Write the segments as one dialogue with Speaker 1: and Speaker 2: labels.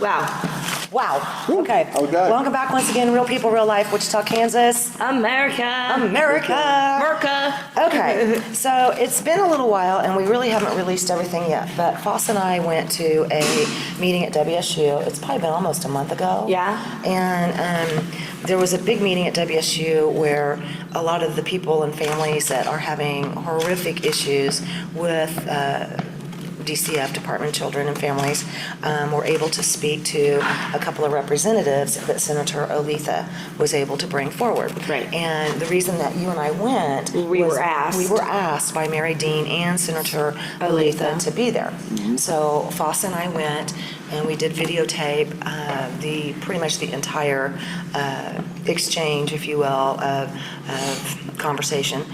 Speaker 1: Wow. Okay. Welcome back once again, Real People, Real Life, Wichita, Kansas. America. Okay. So it's been a little while, and we really haven't released everything yet. But Foss and I went to a meeting at WSU. It's probably been almost a month ago.
Speaker 2: Yeah.
Speaker 1: And there was a big meeting at WSU where a lot of the people and families that are having horrific issues with DCF, Department of Children and Families, were able to speak to a couple of representatives that Senator Oletha was able to bring forward.
Speaker 2: Right.
Speaker 1: And the reason that you and I went,
Speaker 2: we were
Speaker 1: asked by Mary Dean and Senator Oletha to be there.
Speaker 2: Mm-hmm.
Speaker 1: So Foss and I went, and we did videotape pretty much the entire exchange, if you will, of conversation.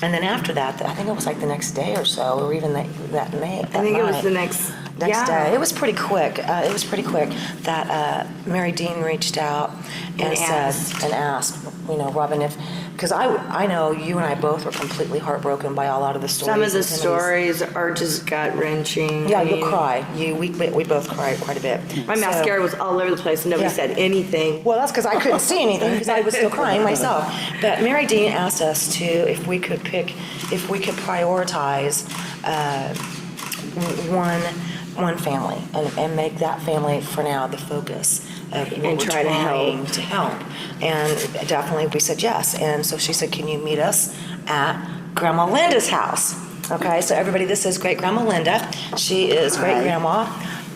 Speaker 1: And then after that, I think it was like the next day or so, or even that night.
Speaker 2: I think it was the next
Speaker 1: day. It was pretty quick. That Mary Dean reached out and asked, Robin, because I know you and I both were completely heartbroken by a lot of the stories.
Speaker 2: Some of the stories are just gut-wrenching.
Speaker 1: Yeah, you'll cry. We both cried quite a bit.
Speaker 2: My mascara was all over the place and nobody said anything.
Speaker 1: Well, that's because I couldn't see anything because I was still crying myself. But Mary Dean asked us if we could prioritize one family and make that family for now the focus of
Speaker 2: and try to help.
Speaker 1: And definitely we said yes. And so she said, can you meet us at Grandma Linda's house? Okay, so everybody, this is great Grandma Linda. She is great grandma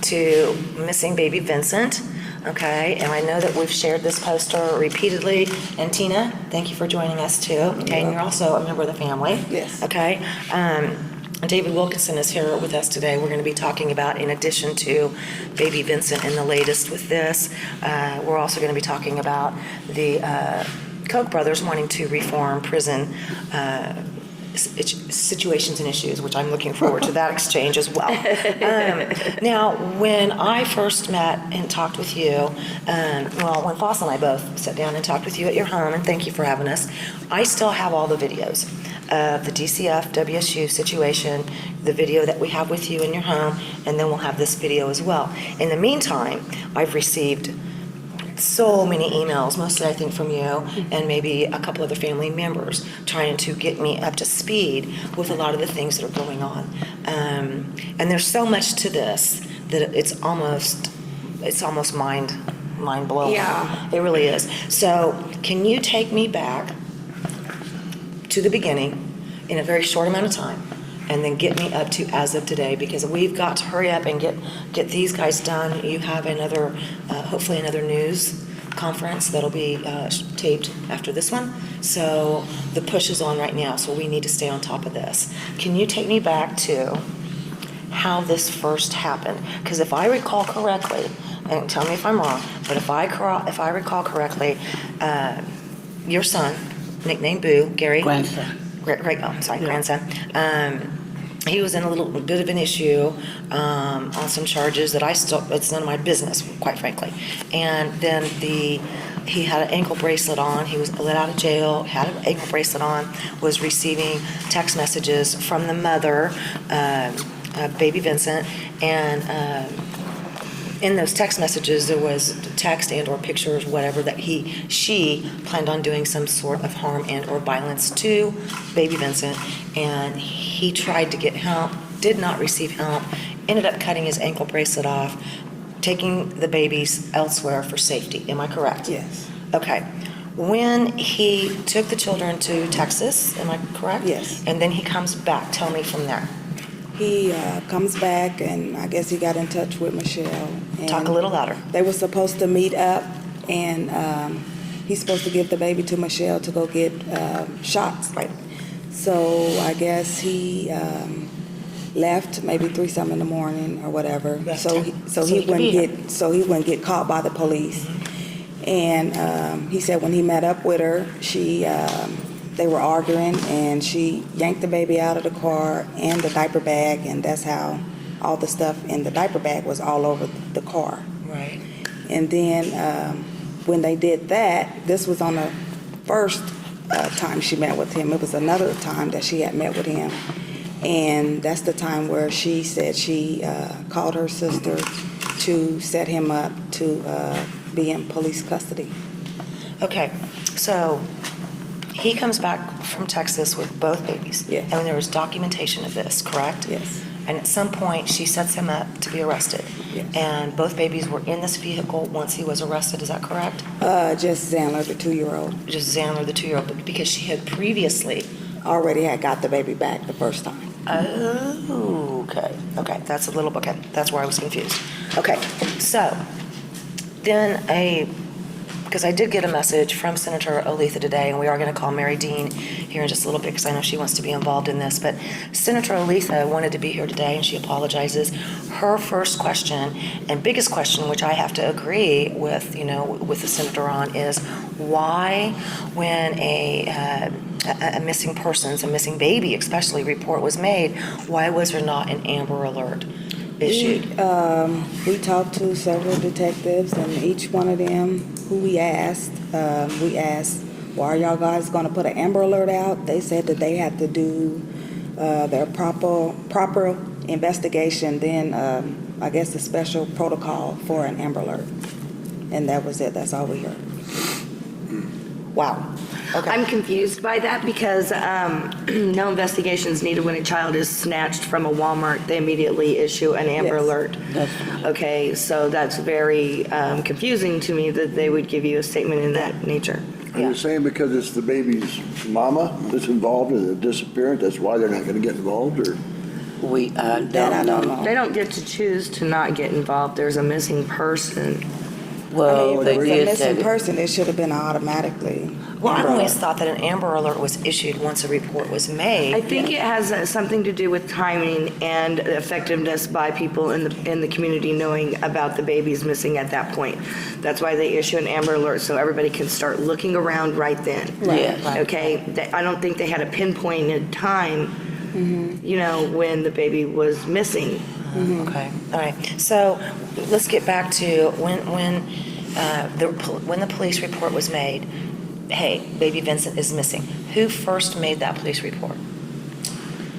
Speaker 1: to missing baby Vincent. Okay, and I know that we've shared this poster repeatedly. And Tina, thank you for joining us too. Okay, and you're also a member of the family.
Speaker 3: Yes.
Speaker 1: Okay. David Wilkinson is here with us today. We're going to be talking about, in addition to baby Vincent and the latest with this, we're also going to be talking about the Koch brothers wanting to reform prison situations and issues, which I'm looking forward to that exchange as well. Now, when I first met and talked with you, when Foss and I both sat down and talked with you at your home, and thank you for having us, I still have all the videos of the DCF WSU situation, the video that we have with you in your home, and then we'll have this video as well. In the meantime, I've received so many emails, mostly I think from you and maybe a couple other family members, trying to get me up to speed with a lot of the things that are going on. And there's so much to this that it's almost mind-blowing.
Speaker 2: Yeah.
Speaker 1: It really is. So can you take me back to the beginning in a very short amount of time, and then get me up to as of today, because we've got to hurry up and get these guys done. You have another, hopefully another news conference that'll be taped after this one. So the push is on right now, so we need to stay on top of this. Can you take me back to how this first happened? Because if I recall correctly, and tell me if I'm wrong, but if I recall correctly, your son, nicknamed Boo, Gary.
Speaker 3: Grandson.
Speaker 1: Grandson. He was in a little bit of an issue on some charges that it's none of my business, quite frankly. And then he had an ankle bracelet on. He was let out of jail, had an ankle bracelet on, was receiving text messages from the mother, baby Vincent, and in those text messages, there was text and or pictures, whatever, that she planned on doing some sort of harm and or violence to baby Vincent, and he tried to get help, did not receive help, ended up cutting his ankle bracelet off, taking the babies elsewhere for safety. Am I correct?
Speaker 3: Yes.
Speaker 1: Okay. When he took the children to Texas, am I correct?
Speaker 3: Yes.
Speaker 1: And then he comes back. Tell me from there.
Speaker 3: He comes back, and I guess he got in touch with Michelle. And
Speaker 1: Talk a little louder.
Speaker 3: They were supposed to meet up, and he's supposed to give the baby to Michelle to go get shots.
Speaker 1: Right.
Speaker 3: So I guess he left maybe 3-something in the morning or whatever. So he wouldn't get caught by the police. Mm-hmm. And he said when he met up with her, they were arguing, and she yanked the baby out of the car and the diaper bag, and that's how all the stuff in the diaper bag was all over the car.
Speaker 1: Right.
Speaker 3: And then when they did that, this was on the first time she met with him. It was another time that she had met with him, and that's the time where she said she called her sister to set him up to be in police custody.
Speaker 1: Okay, so he comes back from Texas with both babies.
Speaker 3: Yes.
Speaker 1: And there was documentation of this, correct?
Speaker 3: Yes.
Speaker 1: And at some point, she sets him up to be arrested.
Speaker 3: Yes.
Speaker 1: And both babies were in this vehicle once he was arrested, is that correct?
Speaker 3: Just Xandler, the 2-year-old,
Speaker 1: Just Xandler, the 2-year-old, but because she had previously.
Speaker 3: already had got the baby back the first time.
Speaker 1: Oh, okay, that's a little, okay, that's where I was confused. Okay, so, then because I did get a message from Senator Oletha today, and we are going to call Mary Dean here in just a little bit because I know she wants to be involved in this, but Senator Oletha wanted to be here today, and she apologizes. Her first question and biggest question, which I have to agree with, with the senator on, is why, when a missing persons, a missing baby especially, report was made, why was there not an Amber Alert issued?
Speaker 3: We talked to several detectives, and each one of them who we asked, why are y'all guys going to put an Amber Alert out? They said that they had to do their proper investigation, then I guess a special protocol for an Amber Alert. And that was it. That's all we heard.
Speaker 1: Wow. Okay.
Speaker 2: I'm confused by that because no investigation is needed when a child is snatched from a Walmart. They immediately issue an Amber
Speaker 3: Yes.
Speaker 2: Alert. Okay, so that's very confusing to me that they would give you a statement in that nature.
Speaker 4: Are you saying because it's the baby's mama that's involved in the disappearance, that's why they're not going to get involved, or?
Speaker 5: We
Speaker 3: That I don't know.
Speaker 2: They don't get to choose to not get involved. There's a missing person.
Speaker 5: well,
Speaker 3: If
Speaker 5: they
Speaker 3: it was a
Speaker 5: did
Speaker 3: missing
Speaker 5: say
Speaker 3: person, it should have been automatically.
Speaker 1: Well, I
Speaker 3: Amber
Speaker 1: always
Speaker 3: Alert.
Speaker 1: thought that an Amber Alert was issued once a report was made.
Speaker 2: I think it has something to do with timing and effectiveness by people in the community knowing about the babies missing at that point. That's why they issue an Amber Alert, so everybody can start looking around right then.
Speaker 5: Yes.
Speaker 2: Okay, I don't think they had a pinpointed time, when the baby was missing.
Speaker 1: Okay, all right. So let's get back to when the police report was made. Hey, baby Vincent is missing. Who first made that police report?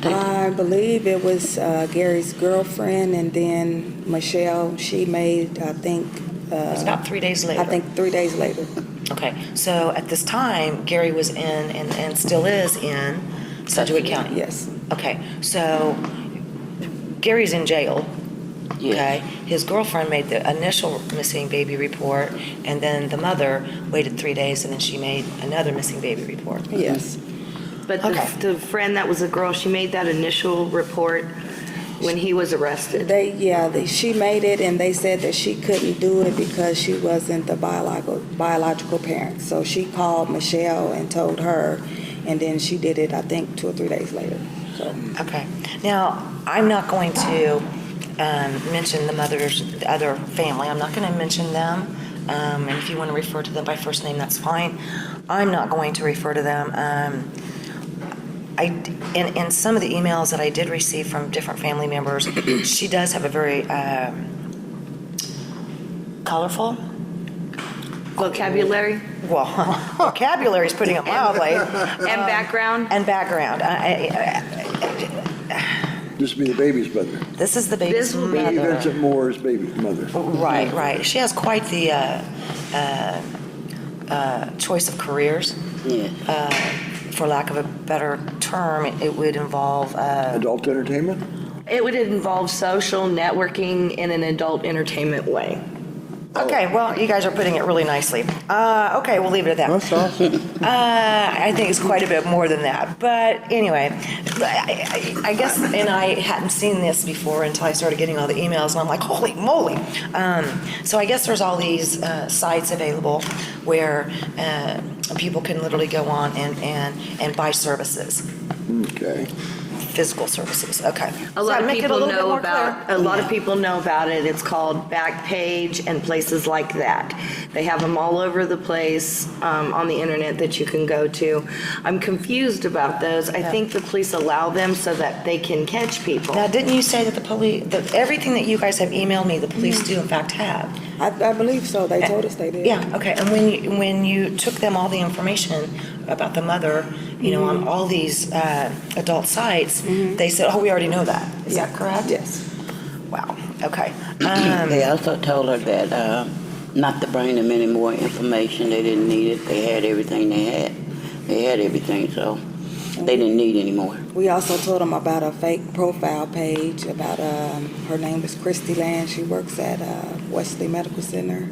Speaker 3: I believe it was Gary's girlfriend, and then Michelle, she made, I think.
Speaker 1: It was about 3 days later.
Speaker 3: I think 3 days later.
Speaker 1: Okay, so at this time, Gary was in and still is in Sedgwick County.
Speaker 3: Yes.
Speaker 1: Okay, so Gary's in jail.
Speaker 5: Yes.
Speaker 1: Okay, his girlfriend made the initial missing baby report, and then the mother waited 3 days, and then she made another missing baby report.
Speaker 3: Yes.
Speaker 2: But
Speaker 1: Okay.
Speaker 2: the friend that was a girl, she made that initial report when he was arrested.
Speaker 3: She made it, and they said that she couldn't do it because she wasn't the biological parent. So she called Michelle and told her, and then she did it, I think, 2 or 3 days later. So.
Speaker 1: Okay, now, I'm not going to mention the other family. I'm not going to mention them, and if you want to refer to them by first name, that's fine. I'm not going to refer to them. In some of the emails that I did receive from different family members, she does have a very colorful,
Speaker 2: Vocabulary
Speaker 1: well, vocabulary is putting it mildly,
Speaker 2: and background.
Speaker 1: and background.
Speaker 4: This would be the baby's mother.
Speaker 1: This is the baby's
Speaker 2: This will be-
Speaker 4: Baby
Speaker 1: mother.
Speaker 4: Vincent Moore's baby mother.
Speaker 1: Right. She has quite the choice of careers.
Speaker 5: yeah.
Speaker 1: For lack of a better term, it would involve,
Speaker 4: Adult entertainment?
Speaker 2: It would involve social networking in an adult entertainment way.
Speaker 1: okay, well, you guys are putting it really nicely. Okay, we'll leave it at that.
Speaker 4: That's awesome.
Speaker 1: I think it's quite a bit more than that. But anyway, I guess, and I hadn't seen this before until I started getting all the emails, and I'm like, holy moly. So I guess there's all these sites available where people can literally go on and buy services,
Speaker 4: Okay.
Speaker 1: physical services. Okay.
Speaker 2: A lot of
Speaker 1: make it
Speaker 2: people
Speaker 1: little bit
Speaker 2: know
Speaker 1: more
Speaker 2: about.
Speaker 1: clear.
Speaker 2: A lot of people know about it. It's called Backpage and places like that. They have them all over the place on the internet that you can go to. I'm confused about those. I think the police allow them so that they can catch people.
Speaker 1: Now, didn't you say that the police, that everything that you guys have emailed me, the police do in fact have?
Speaker 3: I believe so. They told us they did.
Speaker 1: Yeah, okay, and when you took them all the information about the mother, on all these adult sites, they said, oh, we already know that. Is that correct?
Speaker 3: Yes.
Speaker 1: Wow, okay.
Speaker 5: They also told her that not to bring them any more information. They didn't need it. They had everything they had. They had everything, so they didn't need any more.
Speaker 3: We also told them about a fake profile page about, her name is Christy Land. She works at Wesley Medical Center.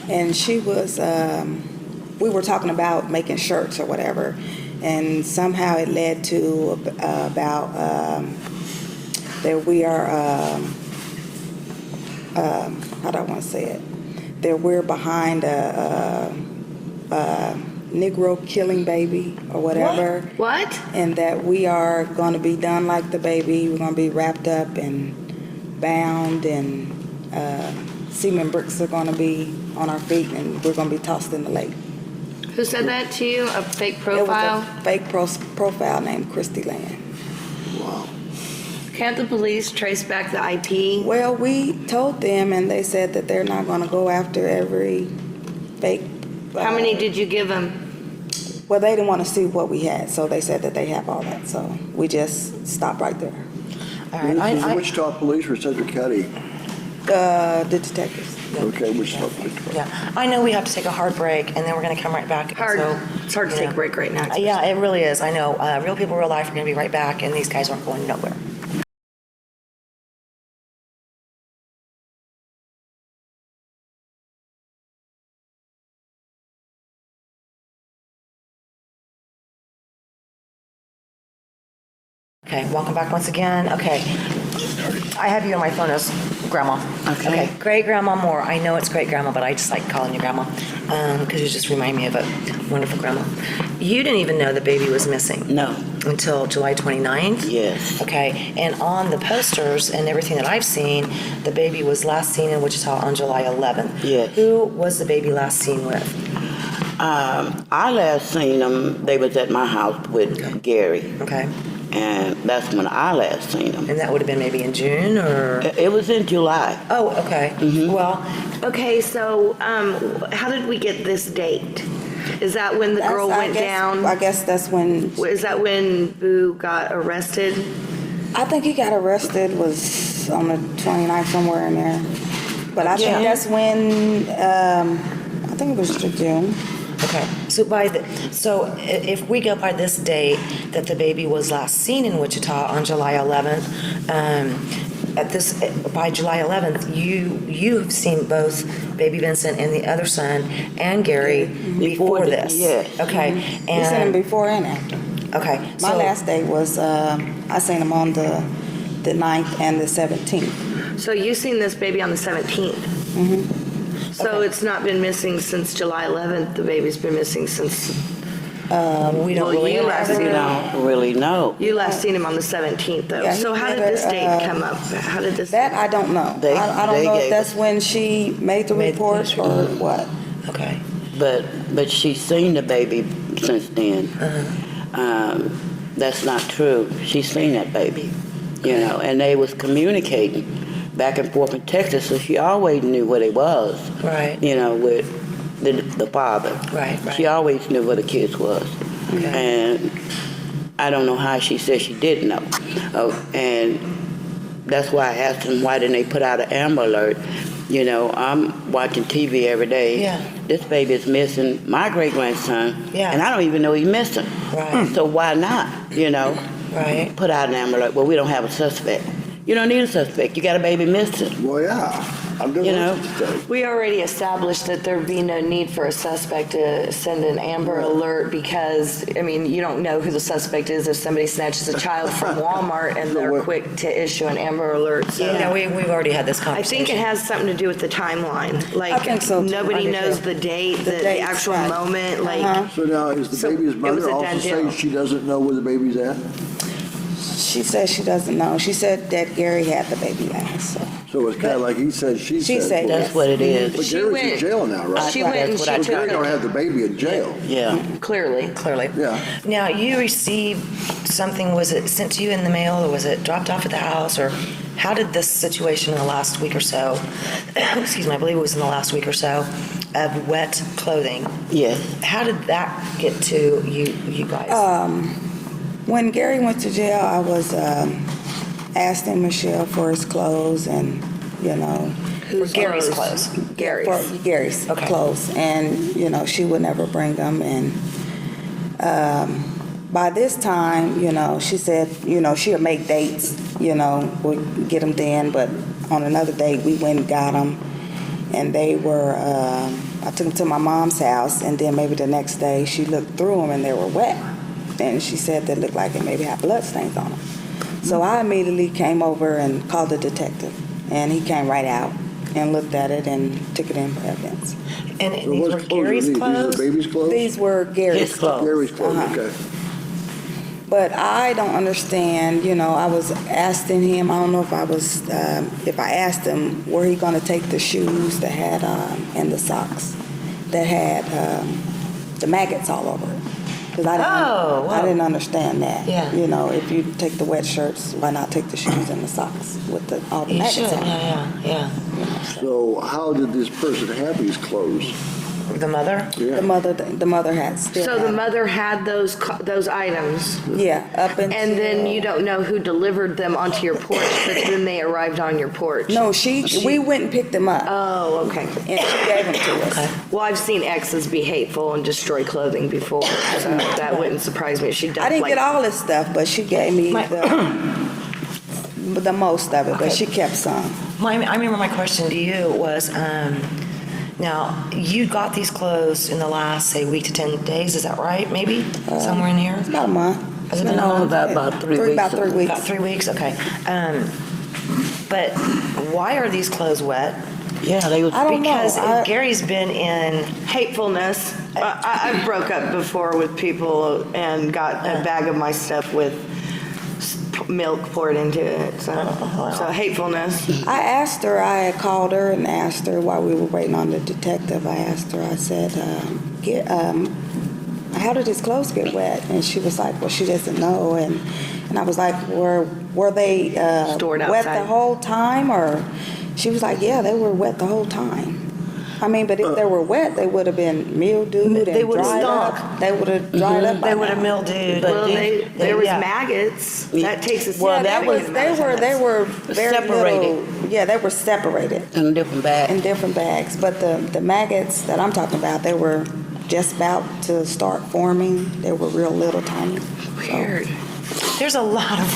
Speaker 3: And she was, we were talking about making shirts or whatever. And somehow it led to about that we are, how do I want to say it? That we're behind a Negro killing baby or whatever.
Speaker 2: What?
Speaker 3: And that we are going to be done like the baby. We're going to be wrapped up and bound, and cement bricks are going to be on our feet, and we're going to be tossed in the lake.
Speaker 2: Who said that to you? A fake
Speaker 3: It
Speaker 2: profile?
Speaker 3: was a fake profile named Christy Land.
Speaker 4: Wow.
Speaker 2: Can't the police trace back the IP?
Speaker 3: Well, we told them, and they said that they're not going to go after every fake.
Speaker 2: How many did you give them?
Speaker 3: Well, they didn't want to see what we had, so they said that they have all that. So we just stopped right there.
Speaker 1: All right,
Speaker 4: This is Wichita Police or Central County?
Speaker 3: The detectives.
Speaker 4: Okay, Wichita Police.
Speaker 1: Yeah, I know we have to take a hard break, and then we're going to come right back.
Speaker 2: It's hard to take a break right now.
Speaker 1: Yeah, it really is. I know. Real people, real life are going to be right back, and these guys aren't going nowhere. Okay, welcome back once again. Okay, I have you on my phone as Grandma.
Speaker 5: Okay.
Speaker 1: Great Grandma Moore. I know it's Great Grandma, but I just like calling you Grandma because you just remind me of a wonderful grandma. You didn't even know the baby was missing.
Speaker 5: No.
Speaker 1: Until July 29th?
Speaker 5: Yes.
Speaker 1: Okay, and on the posters and everything that I've seen, the baby was last seen in Wichita on July 11th.
Speaker 5: Yes.
Speaker 1: Who was the baby last seen with?
Speaker 5: I last seen them, they was at my house with Gary.
Speaker 1: Okay,
Speaker 5: And that's when I last seen them.
Speaker 1: and that would have been maybe in June or?
Speaker 5: It was in July.
Speaker 1: Oh, okay. Well,
Speaker 2: Okay, so how did we get this date? Is that when the girl went down?
Speaker 3: I guess that's when.
Speaker 2: Is that when Boo got arrested?
Speaker 3: I think he got arrested was on the 29th, somewhere in there. But I think that's when, I think it was June.
Speaker 1: okay. So if we go by this date that the baby was last seen in Wichita on July 11th, by July 11th, you have seen both baby Vincent and the other son and Gary before this.
Speaker 5: Yes.
Speaker 1: Okay.
Speaker 3: We seen him before and after.
Speaker 1: Okay.
Speaker 3: My last day was, I seen him on the 9th and the 17th.
Speaker 2: So you seen this baby on the 17th? Mm-hmm. So it's not been missing since July 11th. The baby's been missing since.
Speaker 1: We don't really
Speaker 2: you
Speaker 1: have
Speaker 2: last
Speaker 1: it.
Speaker 2: seen him.
Speaker 5: Don't really know.
Speaker 2: You last seen him on the 17th, though.
Speaker 3: Yeah,
Speaker 2: So
Speaker 3: he
Speaker 2: how did
Speaker 3: never,
Speaker 2: this date come up? How did this?
Speaker 3: That I don't know.
Speaker 5: They
Speaker 3: I don't know if
Speaker 5: gave
Speaker 3: that's
Speaker 5: us-
Speaker 3: when she made the
Speaker 1: Made the
Speaker 3: report or what.
Speaker 1: Okay.
Speaker 5: But she's seen the baby since then. That's not true. She's seen that baby, and they was communicating back and forth in Texas, so she always knew what it was.
Speaker 1: Right.
Speaker 5: With the father.
Speaker 1: Right.
Speaker 5: She always knew where the kids was.
Speaker 1: Okay.
Speaker 5: And I don't know how she said she didn't know. And that's why I asked them, why didn't they put out an Amber Alert? I'm watching TV every day.
Speaker 1: Yeah.
Speaker 5: This baby is missing my great-grandson.
Speaker 1: Yeah.
Speaker 5: And I don't even know he's missing.
Speaker 1: Right.
Speaker 5: So why not,
Speaker 1: Right.
Speaker 5: put out an Amber Alert? Well, we don't have a suspect. You don't need a suspect. You got a baby missing.
Speaker 4: Well, yeah. I'm doing this.
Speaker 2: We already established that there'd be no need for a suspect to send an Amber Alert because, you don't know who the suspect is if somebody snatches a child from Walmart and they're quick to issue an Amber Alert. So
Speaker 1: We've already had this
Speaker 2: I
Speaker 1: conversation.
Speaker 2: think it has something to do with the timeline. Like,
Speaker 3: I think so, too.
Speaker 2: nobody
Speaker 3: I do,
Speaker 2: knows
Speaker 3: too.
Speaker 2: the date, the
Speaker 3: dates,
Speaker 2: actual
Speaker 3: right.
Speaker 2: moment. Like,
Speaker 4: So now, is the
Speaker 2: So
Speaker 4: baby's
Speaker 2: it was
Speaker 4: mother
Speaker 2: a
Speaker 4: also
Speaker 2: done
Speaker 4: saying
Speaker 2: deal.
Speaker 4: she doesn't know where the baby's at?
Speaker 3: She said she doesn't know. She said that Gary had the baby last.
Speaker 4: So it's kind of like he said, she
Speaker 3: She said
Speaker 4: Well,
Speaker 5: That's what it is.
Speaker 4: But
Speaker 2: She
Speaker 4: Gary's in
Speaker 2: went-
Speaker 4: jail now, right?
Speaker 2: she went and
Speaker 5: That's what
Speaker 2: she
Speaker 5: I
Speaker 2: took
Speaker 4: So Gary don't
Speaker 2: it,
Speaker 4: have the baby in jail.
Speaker 5: Yeah.
Speaker 2: clearly.
Speaker 1: Clearly.
Speaker 4: Yeah.
Speaker 1: Now, you received something, was it sent to you in the mail, or was it dropped off at the house, or how did this situation in the last week or so, excuse me, I believe it was in the last week or so, of wet clothing,
Speaker 5: Yes.
Speaker 1: how did that get to you guys?
Speaker 3: When Gary went to jail, I was asking Michelle for his clothes, and you know.
Speaker 1: For Gary's clothes.
Speaker 2: Gary's.
Speaker 3: For Gary's
Speaker 1: Okay.
Speaker 3: clothes, and, you know, she would never bring them, and by this time, you know, she said, you know, she'll make dates, you know, we'll get them then, but on another date, we went and got them, and they were, I took them to my mom's house, and then maybe the next day, she looked through them, and they were wet, and she said they looked like it maybe had blood stains on them. So I immediately came over and called the detective, and he came right out and looked at it and took it in for evidence.
Speaker 1: And
Speaker 4: So
Speaker 1: these
Speaker 4: what
Speaker 1: were
Speaker 4: clothes
Speaker 1: Gary's
Speaker 4: these?
Speaker 1: clothes?
Speaker 4: These are baby's clothes?
Speaker 3: These were Gary's
Speaker 5: His clothes.
Speaker 4: Gary's clothes,
Speaker 3: Uh-huh.
Speaker 4: okay.
Speaker 3: But I don't understand, you know, I was asking him, I don't know if if I asked him, were he gonna take the shoes that had, and the socks that had, the maggots all over it? 'Cause I
Speaker 1: Oh, wow.
Speaker 3: didn't understand that.
Speaker 1: Yeah.
Speaker 3: You know, if you take the wet shirts, why not take the shoes and the socks with all the
Speaker 1: You
Speaker 3: maggots
Speaker 1: should,
Speaker 3: on them?
Speaker 1: yeah.
Speaker 4: So how did this person have these clothes?
Speaker 1: The mother?
Speaker 4: Yeah.
Speaker 3: The mother had still.
Speaker 2: So the
Speaker 3: had-
Speaker 2: mother had those items,
Speaker 3: Yeah, up until.
Speaker 2: and then you don't know who delivered them onto your porch, but then they arrived on your porch.
Speaker 3: No, we went and picked them up,
Speaker 2: Oh, okay.
Speaker 3: and she gave them to us.
Speaker 2: Well, I've seen exes be hateful and destroy clothing before, so that wouldn't surprise me if she does.
Speaker 3: I didn't
Speaker 2: like,
Speaker 3: get all this stuff, but she gave me the most of it, but she kept some.
Speaker 1: I remember my question to you was, now, you got these clothes in the last, say, week to 10 days, is that right, maybe? Somewhere in here?
Speaker 3: It's about a month.
Speaker 1: Has it been a
Speaker 5: No,
Speaker 1: month?
Speaker 5: about 3 weeks.
Speaker 3: About 3 weeks.
Speaker 1: About 3 weeks, okay. But why are these clothes wet?
Speaker 5: Yeah, they was.
Speaker 3: I don't know.
Speaker 1: Because Gary's been in,
Speaker 2: hatefulness. I broke up before with people and got a bag of my stuff with milk poured into it. So hatefulness.
Speaker 3: I asked her, I had called her and asked her while we were waiting on the detective, I asked her, I said, how did his clothes get wet? And she was like, well, she doesn't know. And I was like, were they
Speaker 2: Stored
Speaker 3: wet
Speaker 2: outside.
Speaker 3: the whole time? Or she was like, yeah, they were wet the whole time. I mean, but if they were wet, they would have been mildewed
Speaker 1: They
Speaker 3: and
Speaker 1: would've
Speaker 3: dried
Speaker 1: stunk.
Speaker 3: up. They would have dried up by
Speaker 1: they would have
Speaker 3: now.
Speaker 1: mildewed.
Speaker 2: Well, there was
Speaker 1: yeah.
Speaker 2: maggots. That takes us.
Speaker 5: Well,
Speaker 3: They were very
Speaker 5: Separated.
Speaker 3: little. Yeah, they were separated
Speaker 5: In a different bag.
Speaker 3: in different bags. But the maggots that I'm talking about, they were just about to start forming. They were real little tiny.
Speaker 1: Weird. There's a lot of,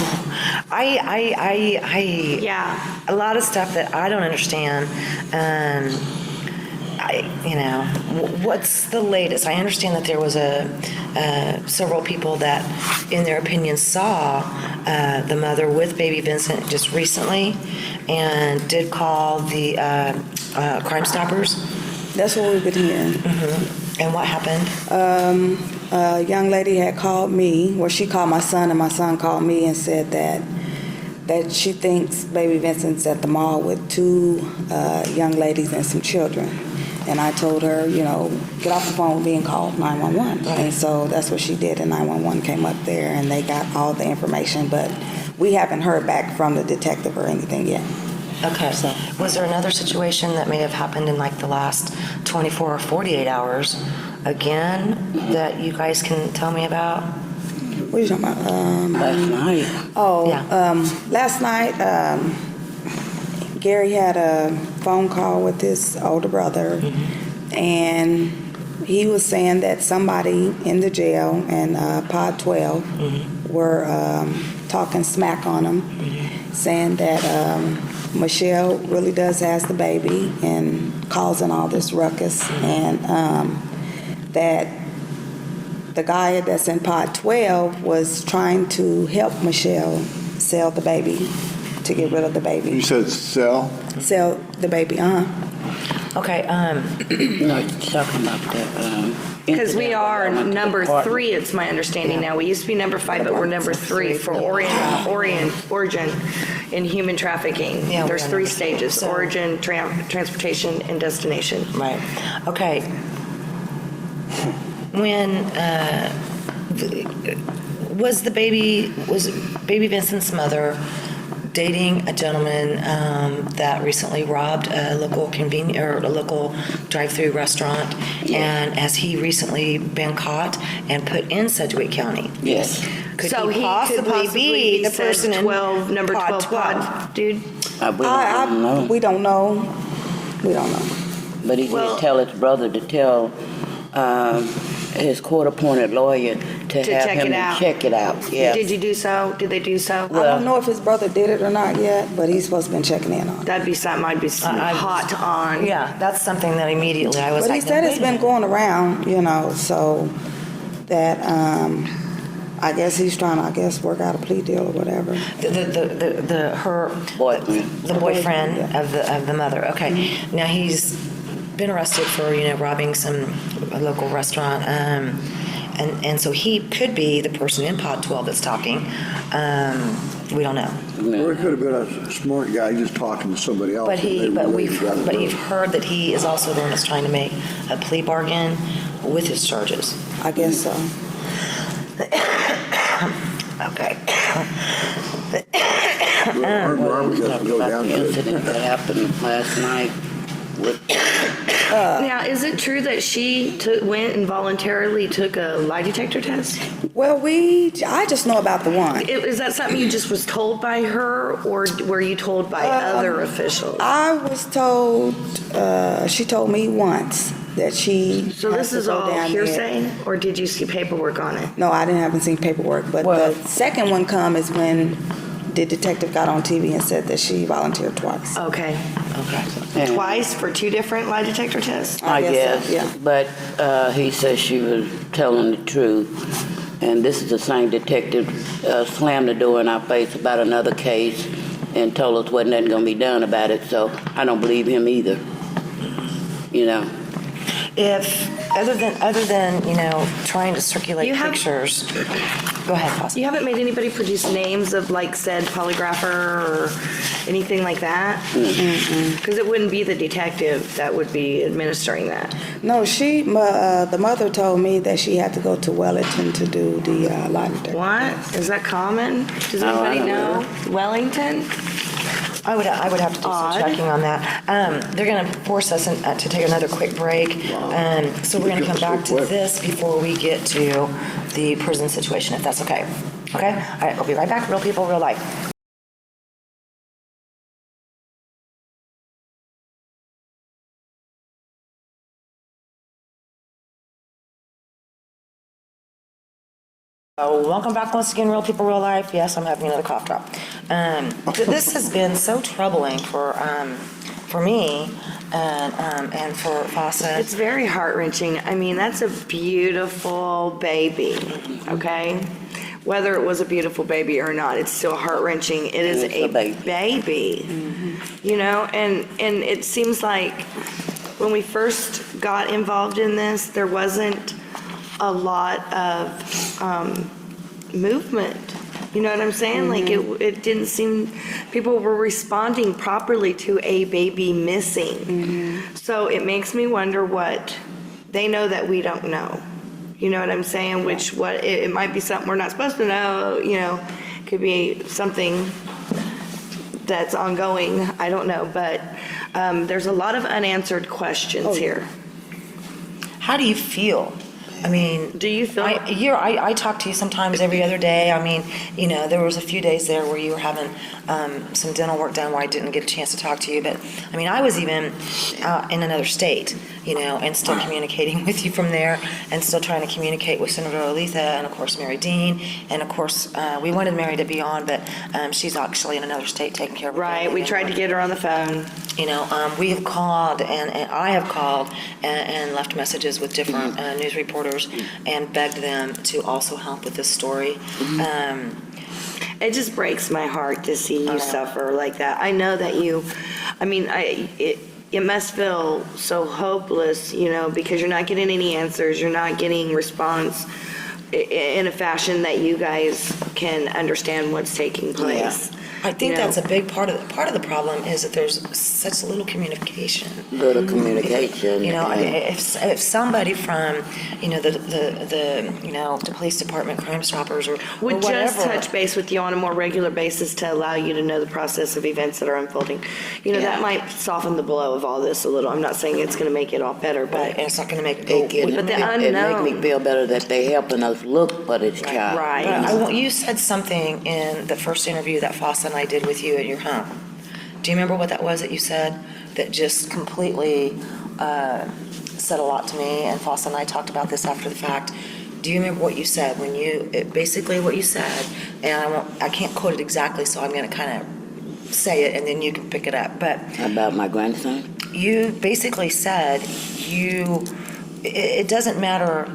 Speaker 2: Yeah.
Speaker 1: a lot of stuff that I don't understand. What's the latest? I understand that there was several people that, in their opinion, saw the mother with baby Vincent just recently, and did call the Crime Stoppers.
Speaker 3: That's what we've been hearing.
Speaker 1: And what happened?
Speaker 3: A young lady had called me, well, she called my son, and my son called me and said that she thinks baby Vincent's at the mall with two young ladies and some children. And I told her, you know, get off the phone with me and call 911.
Speaker 1: Right.
Speaker 3: And so that's what she did, and 911 came up there, and they got all the information, but we haven't heard back from the detective or anything yet.
Speaker 1: Okay. Was there another situation that may have happened in like the last 24 or 48 hours, again, that you guys can tell me about?
Speaker 3: What are you talking about?
Speaker 5: Last night.
Speaker 3: Oh,
Speaker 1: Yeah.
Speaker 3: last night, Gary had a phone call with his older brother, and he was saying that somebody in the jail and Pod 12 were talking smack on him, saying that Michelle really does has the baby and causing all this ruckus, and that the guy that's in Pod 12 was trying to help Michelle sell the baby, to get rid of the
Speaker 4: You
Speaker 3: baby.
Speaker 4: said sell?
Speaker 3: Sell the baby,
Speaker 1: Okay,
Speaker 5: No, you're talking about the.
Speaker 2: Because we
Speaker 5: incident
Speaker 2: are
Speaker 5: where I went to the
Speaker 2: number
Speaker 5: park.
Speaker 2: 3, it's my understanding now. We used to be number 5, but we're number 3 for origin in human trafficking.
Speaker 1: Yeah,
Speaker 2: There's
Speaker 1: we are
Speaker 2: 3
Speaker 1: number
Speaker 2: stages:
Speaker 1: so-
Speaker 2: origin, transportation, and destination.
Speaker 1: right. Okay. When was baby Vincent's mother dating a gentleman that recently robbed a local a local drive-through restaurant, and has he recently been caught and put in Sedgwick County?
Speaker 5: Yes.
Speaker 1: Could
Speaker 2: So
Speaker 1: he
Speaker 2: he could
Speaker 1: possibly be the
Speaker 2: said
Speaker 1: person in
Speaker 2: 12, number
Speaker 1: pod
Speaker 2: 12 pod, dude.
Speaker 5: We don't know.
Speaker 3: We don't know. We don't know.
Speaker 5: But he
Speaker 2: Well-
Speaker 5: did tell his brother to tell his court-appointed lawyer to have
Speaker 2: check
Speaker 5: him
Speaker 2: it out.
Speaker 5: check it out. Yeah.
Speaker 2: Did you do so? Did they do so?
Speaker 3: I don't know if his brother did it or not yet, but he's supposed to been checking in on it.
Speaker 2: That'd be something I'd be hot on.
Speaker 1: Yeah, that's something that immediately I was
Speaker 3: But
Speaker 1: like.
Speaker 3: he said
Speaker 1: no,
Speaker 3: it's
Speaker 1: wait a
Speaker 3: been going around, so that, I guess he's trying to, work out a plea deal or whatever.
Speaker 5: Boyfriend.
Speaker 1: the boyfriend
Speaker 3: Yeah.
Speaker 1: of the mother. Okay, now he's been arrested for robbing a local restaurant, and so he could be the person in Pod 12 that's talking. We don't know,
Speaker 4: Or it could have been a smart guy just talking to somebody else.
Speaker 1: but we've
Speaker 4: down the road.
Speaker 1: heard that he is also the one that's trying to make a plea bargain with his charges.
Speaker 3: I guess so.
Speaker 1: Okay.
Speaker 4: Our Barbara doesn't
Speaker 5: Talk
Speaker 4: go
Speaker 5: about
Speaker 4: down
Speaker 5: the
Speaker 4: to it.
Speaker 5: incident that happened last night with
Speaker 2: Now, is it true that she went and voluntarily took a lie detector test?
Speaker 3: Well, I just know about the one.
Speaker 2: Is that something you just was told by her, or were you told by other officials?
Speaker 3: I was told, she told me once that she.
Speaker 2: So
Speaker 3: has
Speaker 2: this
Speaker 3: to
Speaker 2: is
Speaker 3: go
Speaker 2: all
Speaker 3: down there.
Speaker 2: hearsay, or did you see paperwork on it?
Speaker 3: No, I haven't seen paperwork, but
Speaker 5: Well-
Speaker 3: the second one come is when the detective got on TV and said that she volunteered twice.
Speaker 2: Okay.
Speaker 5: and
Speaker 2: Twice for 2 different lie detector tests?
Speaker 5: I guess,
Speaker 3: so, yeah.
Speaker 5: but he says she was telling the truth. And this is the same detective slammed the door in our face about another case and told us wasn't nothing going to be done about it. So I don't believe him either.
Speaker 1: If other than trying to circulate
Speaker 2: You have-
Speaker 1: pictures. Go ahead, Foster.
Speaker 2: You haven't made anybody produce names of said polygrapher or anything like that? Because it wouldn't be the detective that would be administering that.
Speaker 3: No, the mother told me that she had to go to Wellington to do the lie detector.
Speaker 2: What? Is that common? Does
Speaker 5: Oh, I
Speaker 2: anybody
Speaker 5: don't
Speaker 2: know?
Speaker 5: know.
Speaker 2: Wellington?
Speaker 1: I would have to do
Speaker 2: Odd.
Speaker 1: some checking on that. They're going to force us to take another quick break. So we're going to come back to this before we get to the prison situation, if that's okay. Okay? All right, we'll be right back. Real people, real life. Welcome back once again, Real People, Real Life. Yes, I'm having another cough drop. This has been so troubling for me and for Fasa.
Speaker 2: It's very heart-wrenching. I mean, that's a beautiful baby, okay? Whether it was a beautiful baby or not, it's still heart-wrenching. It is
Speaker 5: It's
Speaker 2: a
Speaker 5: a baby.
Speaker 2: baby, and it seems like when we first got involved in this, there wasn't a lot of movement. You know what I'm saying? Like it didn't seem people were responding properly to a baby missing. So it makes me wonder what they know that we don't know. You know what I'm saying? It might be something we're not supposed to know, could be something that's ongoing. I don't know, but there's a lot of unanswered questions here.
Speaker 1: How do you feel? I mean,
Speaker 2: Do you feel?
Speaker 1: I talk to you sometimes every other day. I mean, there was a few days there where you were having some dental work done where I didn't get a chance to talk to you. But I mean, I was even out in another state, and still communicating with you from there, and still trying to communicate with Senator Oletha and of course Mary Dean, and of course we wanted Mary to be on, but she's actually in another state taking care of her
Speaker 2: Right,
Speaker 1: baby.
Speaker 2: we tried to get her on the phone.
Speaker 1: We have called and I have called and left messages with different news reporters and begged them to also help with this story.
Speaker 2: It just breaks my heart to see you suffer like that. I know that it must feel so hopeless, because you're not getting any answers, you're not getting response in a fashion that you guys can understand what's taking place.
Speaker 1: I think that's a big part of the problem is that there's such little communication.
Speaker 5: little communication.
Speaker 1: If somebody from the police department, Crime Stoppers, or
Speaker 2: Would just
Speaker 1: whatever,
Speaker 2: touch base with you on a more regular basis to allow you to know the process of events that are unfolding. That might soften the blow of all this a little. I'm not saying it's going to make it all better,
Speaker 1: and
Speaker 2: but
Speaker 1: it's not going to make
Speaker 2: But the
Speaker 5: It
Speaker 2: unknown.
Speaker 5: make me feel better that they helping us look for this child.
Speaker 2: Right.
Speaker 1: You said something in the first interview that Fossa and I did with you at your home Do you remember what that was that you said that just completely said a lot to me? And Foss and I talked about this after the fact. Do you remember what you said when basically what you said, and I can't quote it exactly, so I'm going to kind of say it and then you can pick it up. But
Speaker 5: About my grandson?
Speaker 1: you basically said it doesn't matter.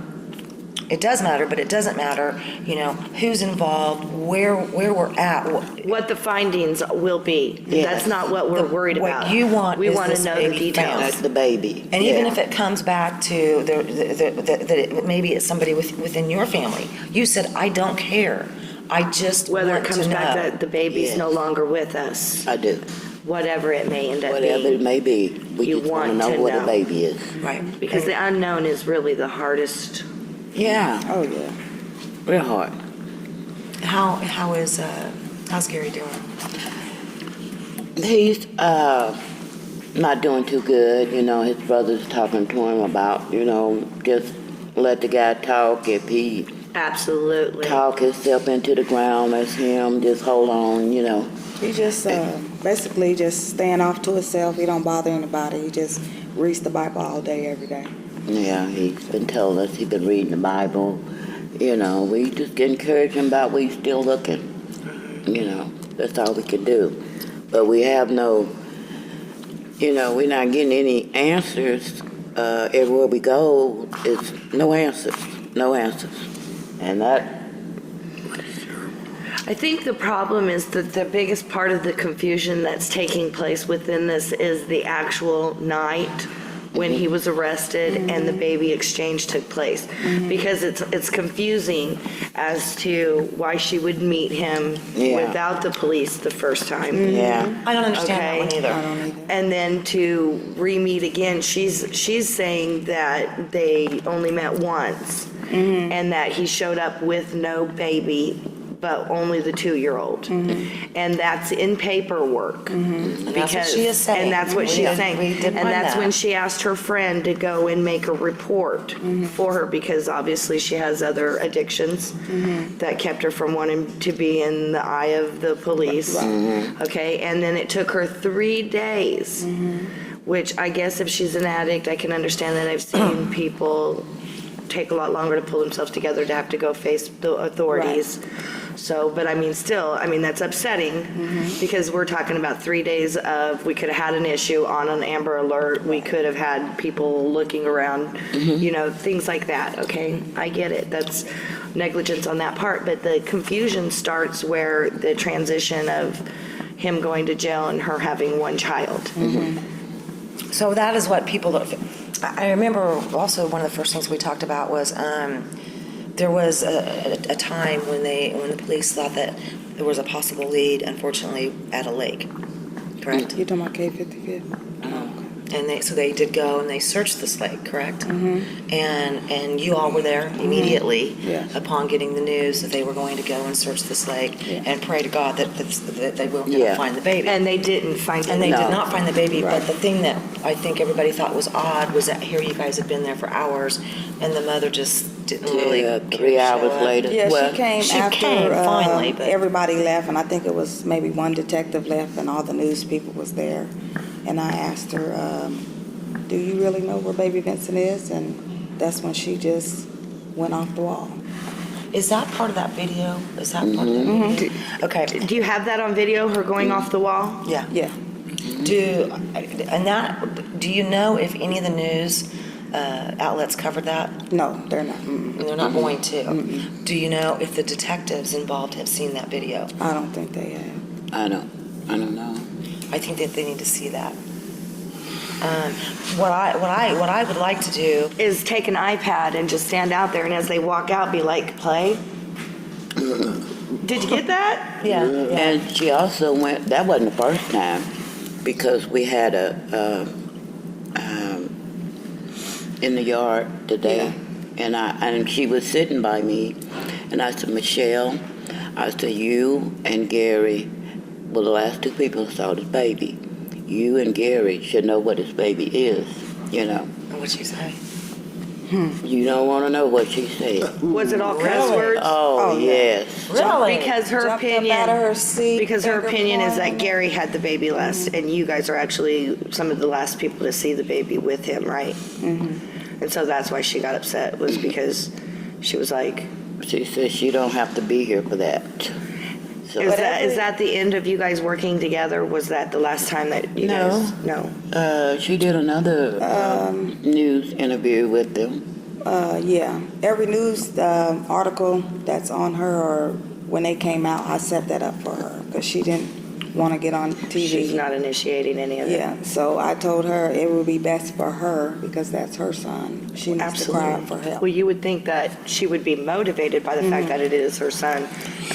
Speaker 1: It does matter, but it doesn't matter, who's involved, where we're at.
Speaker 2: What the findings will be.
Speaker 5: Yes.
Speaker 2: That's not what we're worried about.
Speaker 1: What you want
Speaker 2: We
Speaker 1: is
Speaker 2: want to
Speaker 1: this
Speaker 2: know the
Speaker 1: baby
Speaker 2: details.
Speaker 1: found.
Speaker 5: That's the baby.
Speaker 1: And even
Speaker 5: Yeah.
Speaker 1: if it comes back to that maybe it's somebody within your family, you said, I don't care. I just
Speaker 2: Whether it
Speaker 1: want
Speaker 2: comes
Speaker 1: to
Speaker 2: back
Speaker 1: know.
Speaker 2: that the baby's
Speaker 5: Yes.
Speaker 2: no longer with us,
Speaker 5: I do.
Speaker 2: whatever it may end up
Speaker 5: Whatever it
Speaker 2: being.
Speaker 5: may be, we
Speaker 2: You
Speaker 5: just want to
Speaker 2: want
Speaker 5: know
Speaker 2: to
Speaker 5: what
Speaker 2: know.
Speaker 5: the baby is.
Speaker 1: Right.
Speaker 2: Because the unknown is really the hardest.
Speaker 5: Yeah,
Speaker 3: Oh, yeah.
Speaker 5: real hard.
Speaker 1: How's Gary doing?
Speaker 5: He's not doing too good. His brother's talking to him about, just let the guy talk. If he
Speaker 2: Absolutely.
Speaker 5: talk himself into the ground, that's him. Just hold on,
Speaker 3: He just basically just staying off to himself. He don't bother anybody. He just reads the Bible all day, every day.
Speaker 5: Yeah, he's been telling us he's been reading the Bible. We just encourage him about we still looking. That's all we can do. But we have no, we're not getting any answers. Everywhere we go, it's no answers. And that,
Speaker 2: I think the problem is that the biggest part of the confusion that's taking place within this is the actual night when he was arrested and the baby exchange took place. Because it's confusing as to why she would meet him
Speaker 5: Yeah.
Speaker 2: without the police the first time.
Speaker 5: yeah.
Speaker 1: I don't understand that one
Speaker 2: Okay.
Speaker 1: either.
Speaker 3: I don't either.
Speaker 2: And then to re-meet again, she's saying that they only met once and that he showed up with no baby, but only the 2-year-old. And that's in paperwork.
Speaker 1: that's what she is saying.
Speaker 2: And that's what
Speaker 1: We
Speaker 2: she's
Speaker 1: did-
Speaker 2: saying.
Speaker 1: we did
Speaker 2: And
Speaker 1: find
Speaker 2: that's
Speaker 1: that.
Speaker 2: when she asked her friend to go and make a report for her because obviously she has other addictions that kept her from wanting to be in the eye of the police. Okay, and then it took her 3 days, which I guess if she's an addict, I can understand that. I've seen people take a lot longer to pull themselves together to have to go face the authorities. So, but that's upsetting because we're talking about 3 days of, we could have had an issue on an Amber Alert. We could have had people looking around, things like that, okay? I get it. That's negligence on that part. But the confusion starts where the transition of him going to jail and her having one child.
Speaker 1: So that is what people. I remember also one of the first things we talked about was there was a time when the police thought that there was a possible lead, unfortunately, at a lake. Correct.
Speaker 3: You talking about K-55?
Speaker 1: And they did go and they searched this lake, correct? And you all were there immediately
Speaker 3: Yes.
Speaker 1: upon getting the news that they were going to go and search this lake and pray to God that they were going to
Speaker 5: Yeah.
Speaker 1: find the baby.
Speaker 2: And they didn't find it.
Speaker 1: And they
Speaker 5: No.
Speaker 1: did not find the baby,
Speaker 3: Right.
Speaker 1: but the thing that I think everybody thought was odd was that here you guys had been there for hours, and the mother just didn't really
Speaker 5: Yeah,
Speaker 1: care
Speaker 5: 3
Speaker 1: to
Speaker 5: hours
Speaker 1: show up.
Speaker 5: later.
Speaker 3: Yeah,
Speaker 5: Well,
Speaker 3: she came
Speaker 1: she
Speaker 3: after
Speaker 1: came finally, but-
Speaker 3: everybody left, and I think it was maybe one detective left, and all the news people was there. And I asked her, "Do you really know where Baby Vincent is?" And that's when she just went off the wall.
Speaker 1: Is that part of that video? Is that part of that video? Okay.
Speaker 2: Do you have that on video, her going off the wall?
Speaker 1: Yeah.
Speaker 3: Yeah.
Speaker 1: Do you know if any of the news outlets covered that?
Speaker 3: No, they're not.
Speaker 1: They're not going to. Do you know if the detectives involved have seen that video?
Speaker 3: I don't think they have.
Speaker 5: I don't know.
Speaker 1: I think that they need to see that. What I would like to do.
Speaker 2: Is take an iPad and just stand out there and as they walk out, be like, play? Did you get that?
Speaker 1: Yeah.
Speaker 5: And she also went, that wasn't the first time, because we had in the yard today, and she was sitting by me, and I said, Michelle, I said, you and Gary were the last 2 people who saw this baby. You and Gary should know what this baby is,
Speaker 1: What'd you say?
Speaker 5: You don't want to know what she said.
Speaker 2: Was it all cuss words?
Speaker 5: Oh,
Speaker 3: Oh, yeah.
Speaker 5: yes.
Speaker 1: Really?
Speaker 2: Because her
Speaker 3: Jumped up
Speaker 2: opinion,
Speaker 3: out of her seat,
Speaker 2: because her
Speaker 3: finger
Speaker 2: opinion is that
Speaker 3: pointing.
Speaker 2: Gary had the baby last, and you guys are actually some of the last people to see the baby with him, right? Mm-hmm. And so that's why she got upset, was because she was like,
Speaker 5: She said she don't have to be here for that. So,
Speaker 2: is that the end of you guys working together? Was that the last time that you guys? No.
Speaker 5: she did another news interview with them.
Speaker 3: Yeah, every news article that's on her or when they came out, I set that up for her because she didn't want to get on TV.
Speaker 2: She's not initiating any of it.
Speaker 3: Yeah, so I told her it would be best for her because that's her son. She needs to cry out for help.
Speaker 2: Well, you would think that she would be motivated by the fact that it is her son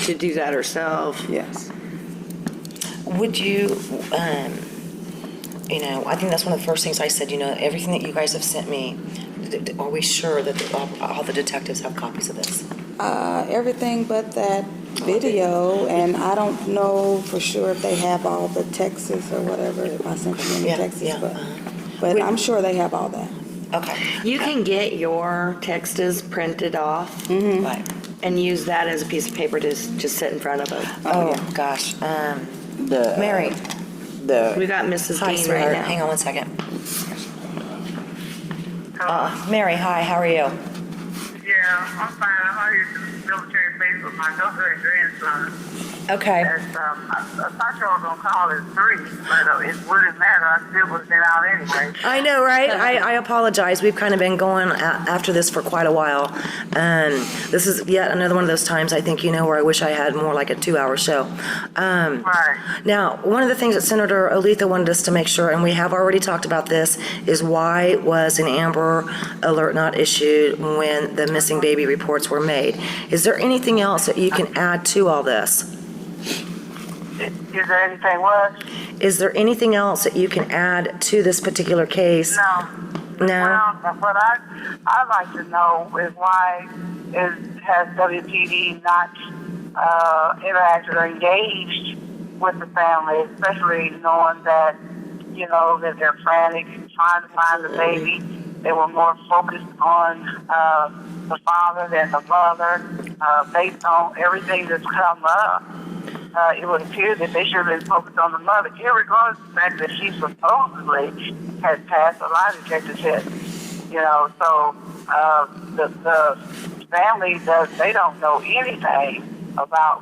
Speaker 2: to do that herself.
Speaker 3: Yes.
Speaker 1: Would you, I think that's one of the first things I said, everything that you guys have sent me, are we sure that all the detectives have copies of this?
Speaker 3: Everything but that video, and I don't know for sure if they have all the texts or whatever, if I sent them in
Speaker 1: Yeah,
Speaker 3: Texas,
Speaker 1: yeah,
Speaker 3: but I'm sure they have all that.
Speaker 1: Okay.
Speaker 2: You can get your texts printed off
Speaker 1: Right.
Speaker 2: and use that as a piece of paper to just sit in front of them.
Speaker 1: Oh, gosh.
Speaker 5: The,
Speaker 1: Mary.
Speaker 2: We got Mrs.
Speaker 1: Hi,
Speaker 2: Dean right
Speaker 1: sweetheart.
Speaker 2: now.
Speaker 1: Hang on one second. Mary, hi, how are you?
Speaker 6: Yeah, I'm fine. I'm out here doing military base with my daughter and grandson.
Speaker 1: Okay.
Speaker 6: That's, I thought y'all were going to call it 3, but it wouldn't matter. I still would have been out anyway.
Speaker 1: I know, right? I apologize. We've kind of been going after this for quite a while. This is yet another one of those times, I think, where I wish I had more like a 2-hour show.
Speaker 6: Right.
Speaker 1: Now, one of the things that Senator Oletha wanted us to make sure, and we have already talked about this, is why was an Amber Alert not issued when the missing baby reports were made? Is there anything else that you can add to all this?
Speaker 6: Is there anything worse?
Speaker 1: Is there anything else that you can add to this particular case?
Speaker 6: No.
Speaker 1: No?
Speaker 6: Well, what I'd like to know is why has WPD not interacted or engaged with the family, especially knowing that, that they're frantic trying to find the baby. They were more focused on the father than the mother, based on everything that's come up. It would appear that they should have been focused on the mother, irregardless of the fact that she supposedly had passed a lie detector test. So the family they don't know anything about,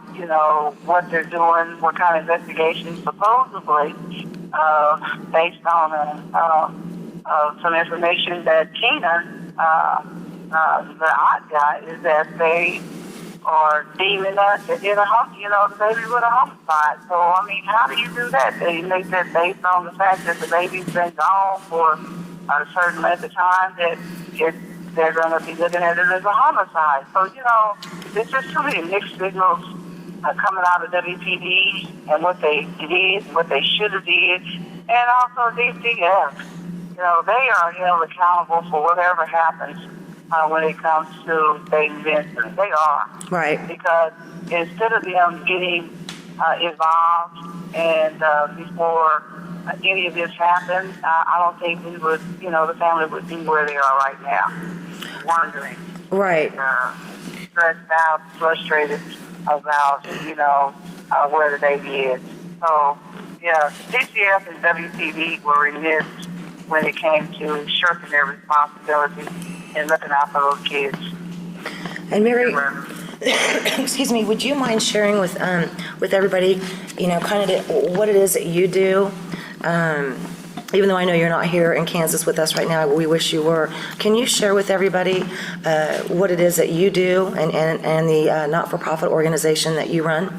Speaker 6: what they're doing, what kind of investigation supposedly, based on some information that Keenan, the odd guy, is that they are deeming that they did the baby with a homicide. So, how do you do that? They make that based on the fact that the baby's been gone for a certain length of time, that they're going to be looking at it as a homicide. So, there's just too many mixed signals coming out of WPD and what they did, what they should have did, and also DCF. They are held accountable for whatever happens when it comes to baby Vincent. They are.
Speaker 1: Right.
Speaker 6: Because instead of them getting involved and before any of this happened, I don't think we would, the family would be where they are right now, wondering.
Speaker 1: Right.
Speaker 6: Stressed out, frustrated about, where the baby is. So, DCF and WTV were remiss when it came to shirking their responsibility and looking out for those kids.
Speaker 1: And Mary, excuse me, would you mind sharing with everybody, kind of what it is that you do? Even though I know you're not here in Kansas with us right now, we wish you were. Can you share with everybody what it is that you do and the not-for-profit organization that you run?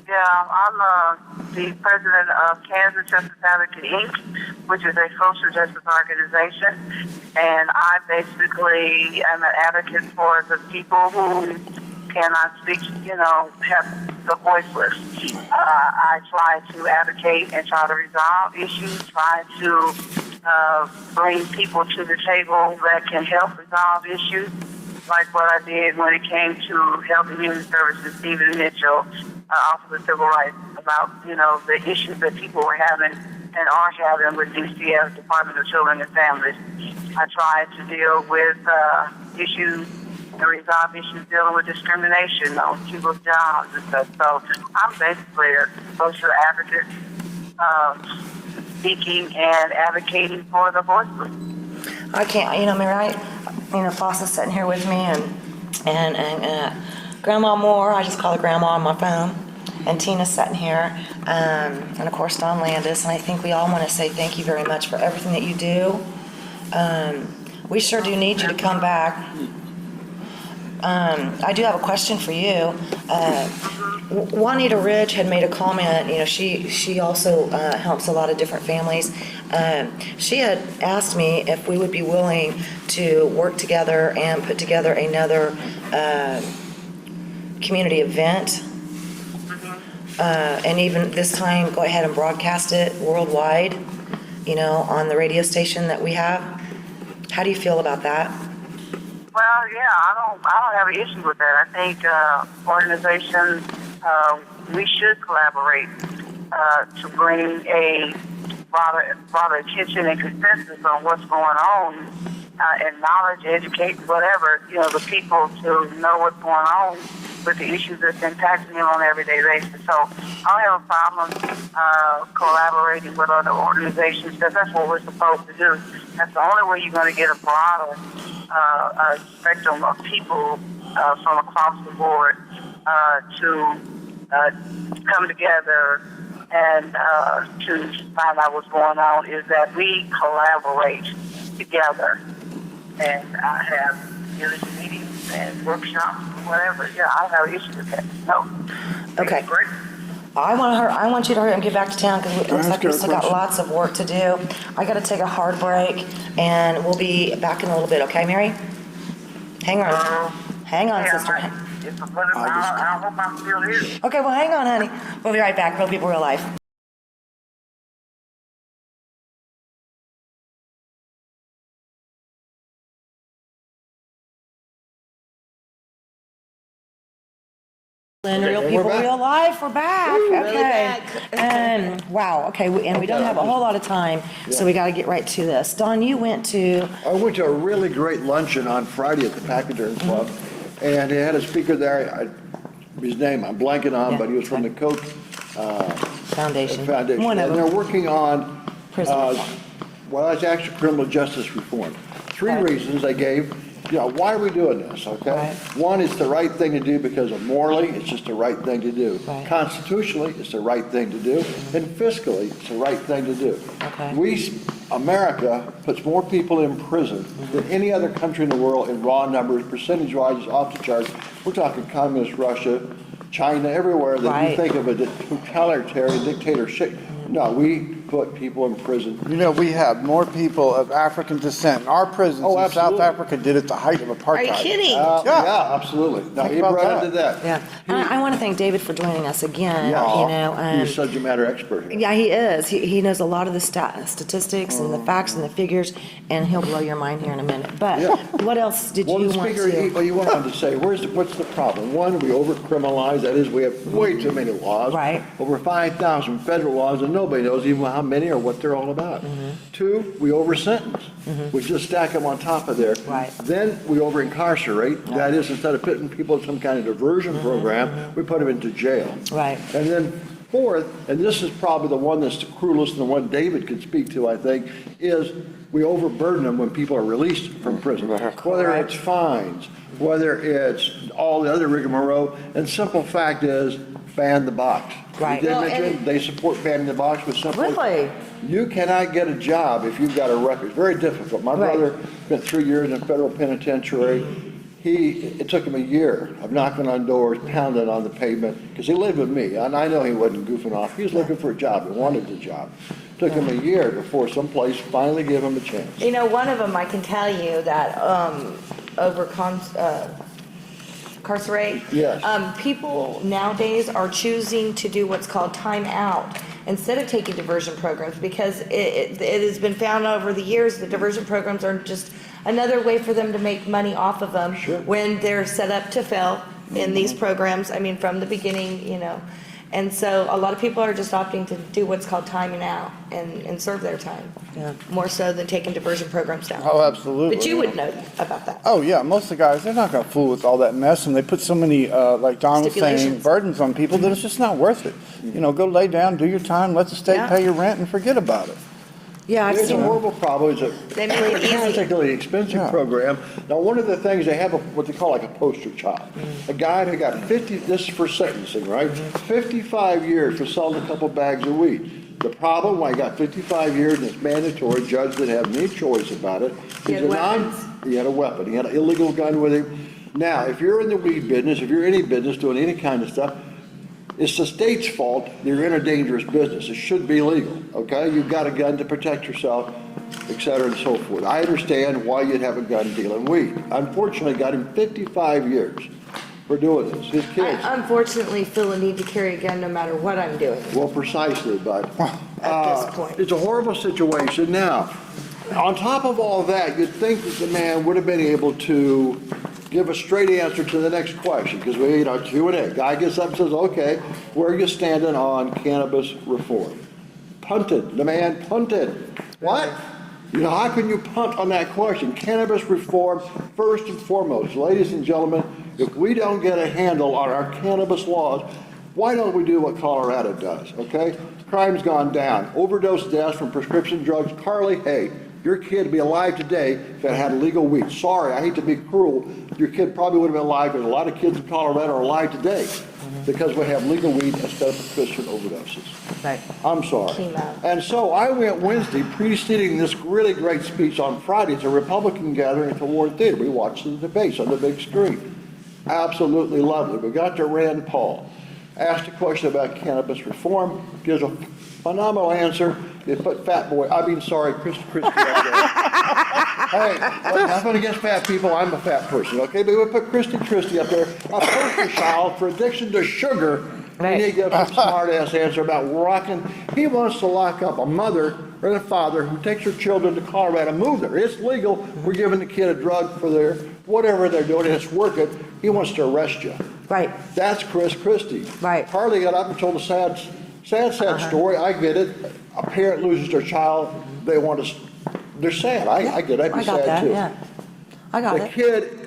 Speaker 6: Yeah, I'm the president of Kansas Justice Advocate Inc., which is a social justice organization, and I basically am an advocate for the people who cannot speak, have the voiceless. I try to advocate and try to resolve issues, try to bring people to the table that can help resolve issues, like what I did when it came to Health and Human Services, Stephen Mitchell, Office of Civil Rights, about, the issues that people were having and are having with DCF, Department of Children and Families. I try to deal with issues and resolve issues dealing with discrimination on people's jobs and stuff. So I'm basically a social advocate, speaking and advocating for the voiceless.
Speaker 1: I can't, Mary, Foster's sitting here with me and Grandma Moore, I just call her Grandma on my phone, and Tina's sitting here, and of course Don Landis, and I think we all want to say thank you very much for everything that you do. We sure do need you to come back. I do have a question for you. Juanita Ridge had made a comment, she also helps a lot of different families. She had asked me if we would be willing to work together and put together another community event. And even this time, go ahead and broadcast it worldwide, on the radio station that we have. How do you feel about that?
Speaker 6: Well, yeah, I don't have an issue with that. I think organizations, we should collaborate to bring a broader attention and consensus on what's going on, and knowledge, educate, whatever, the people to know what's going on with the issues that's impacting them on an everyday basis. So I don't have a problem collaborating with other organizations, because that's what we're supposed to do. That's the only way you're going to get a broader spectrum of people from across the board to come together and to find out what's going on, is that we collaborate together and have unity meetings and workshops, whatever. Yeah, I don't have an issue with that. No.
Speaker 1: Okay.
Speaker 6: Great.
Speaker 1: I want you to hurry up and get back to town, because it looks like
Speaker 4: you
Speaker 1: we
Speaker 4: a
Speaker 1: still got
Speaker 4: question?
Speaker 1: lots of work to do. I got to take a hard break, and we'll be back in a little bit, okay, Mary? Hang on. Hang on, sister.
Speaker 6: It's a pleasure. I hope I'm still here.
Speaker 1: Okay, well, hang on, honey. We'll be right back. Real People, Real Life. Real People, Real Life, we're back. Okay. Wow, okay, and we don't have a whole lot of time, so we got to get right to this. Don, you went to,
Speaker 4: I went to a really great luncheon on Friday at the Pachyderm Club, and they had a speaker there, his name I'm blanking on,
Speaker 1: Yeah.
Speaker 4: but he was from the Koch
Speaker 1: Foundation.
Speaker 4: Foundation.
Speaker 1: One of
Speaker 4: And they're
Speaker 1: them.
Speaker 4: working on,
Speaker 1: Prison reform.
Speaker 4: well, it's actually criminal justice reform. Three
Speaker 1: Okay.
Speaker 4: reasons they gave, why are we doing this, okay?
Speaker 1: Right.
Speaker 4: One, it's the right thing to do because of morally, it's just the right thing to do.
Speaker 1: Right.
Speaker 4: Constitutionally, it's the right thing to do. And fiscally, it's the right thing to do.
Speaker 1: Okay.
Speaker 4: America puts more people in prison than any other country in the world in raw numbers, percentage-wise, it's off the charts. We're talking communist Russia, China, everywhere that
Speaker 1: Right.
Speaker 4: you think of a totalitarian dictatorship. No, we put people in prison.
Speaker 7: We have more people of African descent in our prisons
Speaker 4: Oh,
Speaker 7: than South
Speaker 4: absolutely.
Speaker 7: Africa did at the height of apartheid.
Speaker 2: Are you kidding?
Speaker 7: Yeah.
Speaker 4: Yeah, absolutely. No,
Speaker 7: Think
Speaker 4: he
Speaker 7: about
Speaker 4: brought
Speaker 7: that.
Speaker 4: into that.
Speaker 1: Yeah. And I want to thank David for joining us again,
Speaker 4: He's a subject matter expert.
Speaker 1: Yeah, he is. He knows a lot of the statistics and the facts and the figures, and he'll blow your mind here in a minute. But
Speaker 4: Yeah.
Speaker 1: what else did
Speaker 4: Well,
Speaker 1: you
Speaker 4: the
Speaker 1: want
Speaker 4: speaker,
Speaker 1: to?
Speaker 4: you went on to say, what's the problem? One, we over-criminalize, that is, we have way too many laws.
Speaker 1: Right.
Speaker 4: Over 5,000 federal laws, and nobody knows even how many or what they're all about. Two, we over-sentence. We just stack them on top of there.
Speaker 1: Right.
Speaker 4: Then we over-incarcerate. That is, instead of putting people in some kind of diversion program, we put them into jail.
Speaker 1: Right.
Speaker 4: And then fourth, and this is probably the one that's the cruelest and the one David could speak to, I think, is we overburden them when people are released from prison. Whether it's fines, whether it's all the other rigmarole, and simple fact is, ban the box.
Speaker 1: Right.
Speaker 4: You did
Speaker 2: Well,
Speaker 4: mention
Speaker 2: and-
Speaker 4: they support banning the box, but simply.
Speaker 1: Really?
Speaker 4: You cannot get a job if you've got a record. It's very difficult. My
Speaker 1: Right.
Speaker 4: brother spent 3 years in a federal penitentiary. It took him a year of knocking on doors, pounding on the pavement, because he lived with me, and I know he wasn't goofing off. He was looking for a job. He wanted the job. Took him a year before someplace finally gave him a chance.
Speaker 2: One of them I can tell you that incarcerate.
Speaker 4: Yes.
Speaker 2: People nowadays are choosing to do what's called time out instead of taking diversion programs, because it has been found over the years that diversion programs are just another way for them to make money off of them.
Speaker 4: Sure.
Speaker 2: When they're set up to fail in these programs, from the beginning, And so a lot of people are just opting to do what's called timing out and serve their time.
Speaker 1: Yeah.
Speaker 2: More so than taking diversion programs down.
Speaker 7: Oh, absolutely.
Speaker 2: But you would know about that.
Speaker 7: Oh, yeah, most of the guys, they're not gonna fool with all that mess, and they put so many, like Don was saying,
Speaker 2: Stipulations.
Speaker 7: burdens on people that it's just not worth it. You know, go lay down, do your time, let the state
Speaker 2: Yeah.
Speaker 7: pay your rent, and forget about it.
Speaker 1: Yeah, I've
Speaker 4: It's a
Speaker 1: seen,
Speaker 4: horrible problem. It's a
Speaker 2: They make it easy.
Speaker 4: particularly expensive
Speaker 7: Yeah.
Speaker 4: program. Now, one of the things, they have what they call like a poster child. A guy who got 50, this is for sentencing, right? 55 years for selling a couple bags of weed. The problem, why he got 55 years and it's mandatory, judge didn't have any choice about it.
Speaker 2: He had
Speaker 4: He's a
Speaker 2: weapons?
Speaker 4: He had a weapon. He had an illegal gun with him. Now, if you're in the weed business, if you're in any business doing any kind of stuff, it's the state's fault you're in a dangerous business. It should be legal, okay? You've got a gun to protect yourself, et cetera and so forth. I understand why you'd have a gun dealing weed. Unfortunately, got him 55 years for doing this. His kids,
Speaker 2: I unfortunately feel a need to carry a gun no matter what I'm doing
Speaker 4: well, precisely, but
Speaker 2: at this point.
Speaker 4: it's a horrible situation. Now, on top of all that, you'd think that the man would have been able to give a straight answer to the next question, because we, Q&A. Guy gets up and says, okay, where are you standing on cannabis reform? Punted. The man punted. What? You know, how can you punt on that question? Cannabis reform, first and foremost. Ladies and gentlemen, if we don't get a handle on our cannabis laws, why don't we do what Colorado does, okay? Crime's gone down. Overdose deaths from prescription drugs. Carly, hey, your kid would be alive today if it had illegal weed. Sorry, I hate to be cruel. Your kid probably would have been alive, because a lot of kids in Colorado are alive today because we have legal weed instead of prescription overdoses.
Speaker 1: right.
Speaker 4: I'm sorry.
Speaker 2: Chemo.
Speaker 4: And so I went Wednesday, preceding this really great speech on Friday, to a Republican gathering at the Ward Theater. We watched the debates on the big screen. Absolutely lovely. We got to Rand Paul, asked a question about cannabis reform, gives a phenomenal answer. They put Christy up there. Hey, nothing against fat people, I'm a fat person, okay? But we put Christy up there, a poster child for addiction to sugar. And he gives a smart-ass answer about rocking. He wants to lock up a mother or a father who takes their children to Colorado and move there. It's legal. We're giving the kid a drug for their, whatever they're doing, and it's working. He wants to arrest you.
Speaker 1: Right.
Speaker 4: That's Chris Christie.
Speaker 1: Right.
Speaker 4: Harley got up and told a sad story. I get it. A parent loses their child. They want to, they're sad. I get it. I'd be
Speaker 1: I got
Speaker 4: sad
Speaker 1: that,
Speaker 4: too.
Speaker 1: yeah. I got
Speaker 4: The
Speaker 1: it.
Speaker 4: kid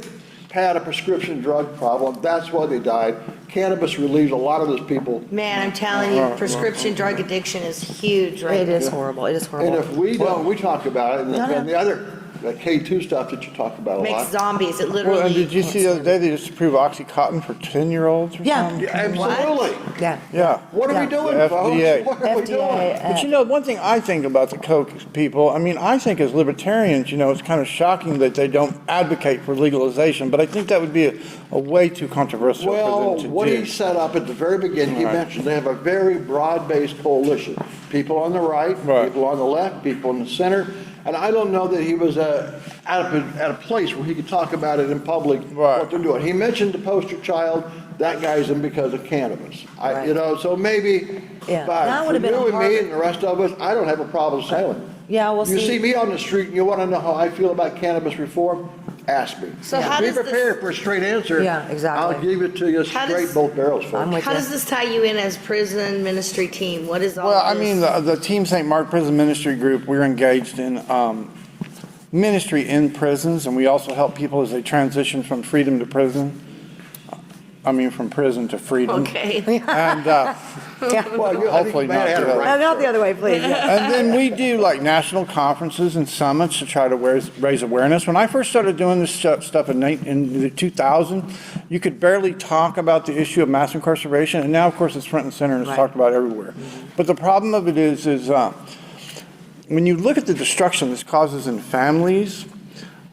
Speaker 4: had a prescription drug problem. That's why they died. Cannabis relieves a lot of those people.
Speaker 2: Man, I'm telling you, prescription drug addiction is huge right
Speaker 1: It
Speaker 2: now.
Speaker 1: is horrible, it is
Speaker 4: And
Speaker 1: horrible.
Speaker 4: if we don't, we talk about it, and the other, the K2 stuff that you talk about a
Speaker 2: Makes
Speaker 4: lot.
Speaker 2: zombies, it
Speaker 7: Well, and
Speaker 2: literally.
Speaker 7: did you see the other day they just approved Oxycontin for 10-year-olds or
Speaker 1: Yeah.
Speaker 7: something?
Speaker 4: Yeah, absolutely.
Speaker 1: Yeah.
Speaker 7: Yeah.
Speaker 4: What are we doing,
Speaker 7: The
Speaker 4: folks?
Speaker 7: FDA.
Speaker 4: What are we doing?
Speaker 1: FDA,
Speaker 7: But you know, one thing I think about the Coke people, I mean, I think as libertarians, you know, it's kind of shocking that they don't advocate for legalization, but I think that would be a way too controversial
Speaker 4: Well,
Speaker 7: for them to
Speaker 4: what he
Speaker 7: do.
Speaker 4: set up at the very beginning, he
Speaker 7: Right.
Speaker 4: mentioned they have a very broad-based coalition. People on the right,
Speaker 7: Right.
Speaker 4: people on the left, people in the center. And I don't know that he was at a place where he could talk about it in public,
Speaker 7: Right.
Speaker 4: what they're doing. He mentioned the poster child, that guy's in because of cannabis. You know, so maybe,
Speaker 1: Yeah.
Speaker 4: but
Speaker 1: That
Speaker 4: for
Speaker 1: would've been
Speaker 4: you and me
Speaker 1: harder.
Speaker 4: and the rest of us, I don't have a problem saying.
Speaker 1: Yeah, well,
Speaker 4: You
Speaker 1: see-
Speaker 4: see me on the street and you want to know how I feel about cannabis reform? Ask me.
Speaker 2: So how
Speaker 4: Be
Speaker 2: does this-
Speaker 4: prepared for a straight answer.
Speaker 1: Yeah, exactly.
Speaker 4: I'll give it to you
Speaker 2: How
Speaker 4: straight,
Speaker 2: does-
Speaker 4: both barrels, folks.
Speaker 1: I'm with
Speaker 2: How
Speaker 1: you.
Speaker 2: does this tie you in as prison ministry team? What is all
Speaker 7: Well,
Speaker 2: this?
Speaker 7: I mean, the Team St. Mark Prison Ministry Group, we're engaged in ministry in prisons, and we also help people as they transition from freedom to prison. I mean, from prison to freedom.
Speaker 2: Okay.
Speaker 7: And
Speaker 4: Well, I think
Speaker 7: hopefully
Speaker 4: you may have
Speaker 7: not
Speaker 4: had
Speaker 7: the
Speaker 4: it
Speaker 7: other.
Speaker 4: right.
Speaker 1: Not the other way, please. Yeah.
Speaker 7: And then we do like national conferences and summits to try to raise awareness. When I first started doing this stuff in the 2000, you could barely talk about the issue of mass incarceration, and now, of course, it's front and center and it's
Speaker 1: Right.
Speaker 7: talked about everywhere. But the problem of it is when you look at the destruction this causes in families,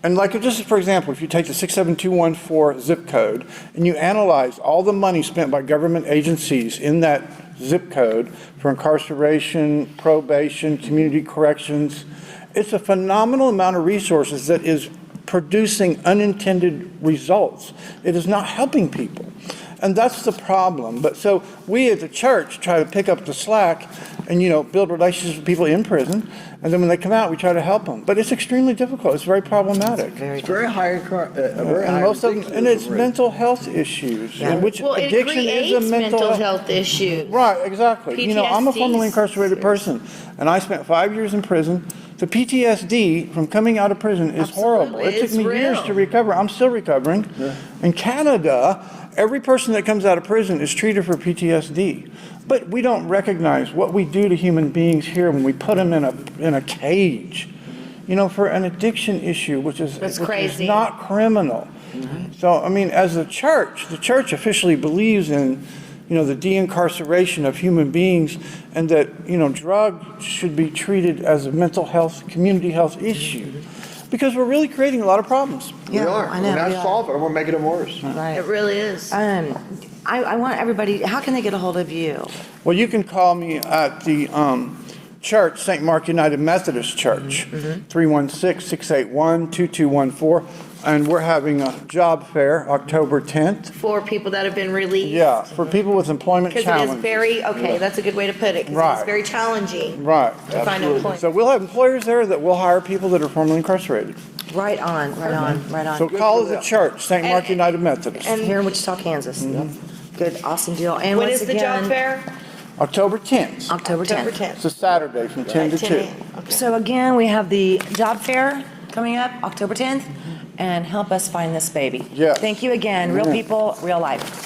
Speaker 7: and like just for example, if you take the 67214 zip code and you analyze all the money spent by government agencies in that zip code for incarceration, probation, community corrections, it's a phenomenal amount of resources that is producing unintended results. It is not helping people. And that's the problem. But so we as a church try to pick up the slack and, build relationships with people in prison. And then when they come out, we try to help them. But it's extremely difficult. It's very problematic.
Speaker 4: It's very high, very high.
Speaker 7: And most of them, and it's
Speaker 4: rate.
Speaker 7: mental health issues,
Speaker 1: Yeah.
Speaker 7: which
Speaker 2: Well, it
Speaker 7: addiction is a
Speaker 2: creates mental health issues.
Speaker 7: Right, exactly. I'm a
Speaker 2: PTSD
Speaker 7: formerly incarcerated person, and I spent 5 years in prison. The PTSD from coming out of prison is horrible. It took
Speaker 2: It's
Speaker 7: me years
Speaker 2: real.
Speaker 7: to recover. I'm still recovering. In Canada, every person that comes out of prison is treated for PTSD. But we don't recognize what we do to human beings here when we put them in a cage, for an addiction issue, which is
Speaker 2: crazy.
Speaker 7: not criminal. So, as the church officially believes in, the de-incarceration of human beings, and that, drugs should be treated as a mental health, community health issue. Because we're really creating a lot of problems.
Speaker 4: We
Speaker 1: Yeah,
Speaker 4: are.
Speaker 1: I know,
Speaker 4: We're not
Speaker 1: we are.
Speaker 4: solving them, we're making them worse.
Speaker 1: Right.
Speaker 2: It really is.
Speaker 1: I want everybody, how can they get a hold of you?
Speaker 7: Well, you can call me at the church, St. Mark United Methodist Church, 316-681-2214. And we're having a job fair October 10th.
Speaker 2: For people that have been released.
Speaker 7: Yeah, for people with employment
Speaker 2: Because it
Speaker 7: challenges.
Speaker 2: is very, that's a good way to put it, because
Speaker 7: Right.
Speaker 2: it's very challenging
Speaker 7: Right.
Speaker 2: to find employment.
Speaker 7: So we'll have employers there that will hire people that are formerly incarcerated.
Speaker 1: Right on, right on, right on.
Speaker 7: So call the church, St. Mark
Speaker 2: And-
Speaker 7: United Methodist.
Speaker 2: and-
Speaker 1: Here in Wichita, Kansas. Good, awesome deal. And
Speaker 2: When
Speaker 1: once
Speaker 2: is the job
Speaker 1: again,
Speaker 2: fair?
Speaker 7: October 10th.
Speaker 1: October
Speaker 2: October
Speaker 1: 10th.
Speaker 2: 10th.
Speaker 7: It's a Saturday from 10 to
Speaker 2: 10
Speaker 7: 2.
Speaker 2: a.m. Okay.
Speaker 1: So again, we have the job fair coming up October 10th, and help us find this baby.
Speaker 7: Yes.
Speaker 1: Thank you again. Real people, real life.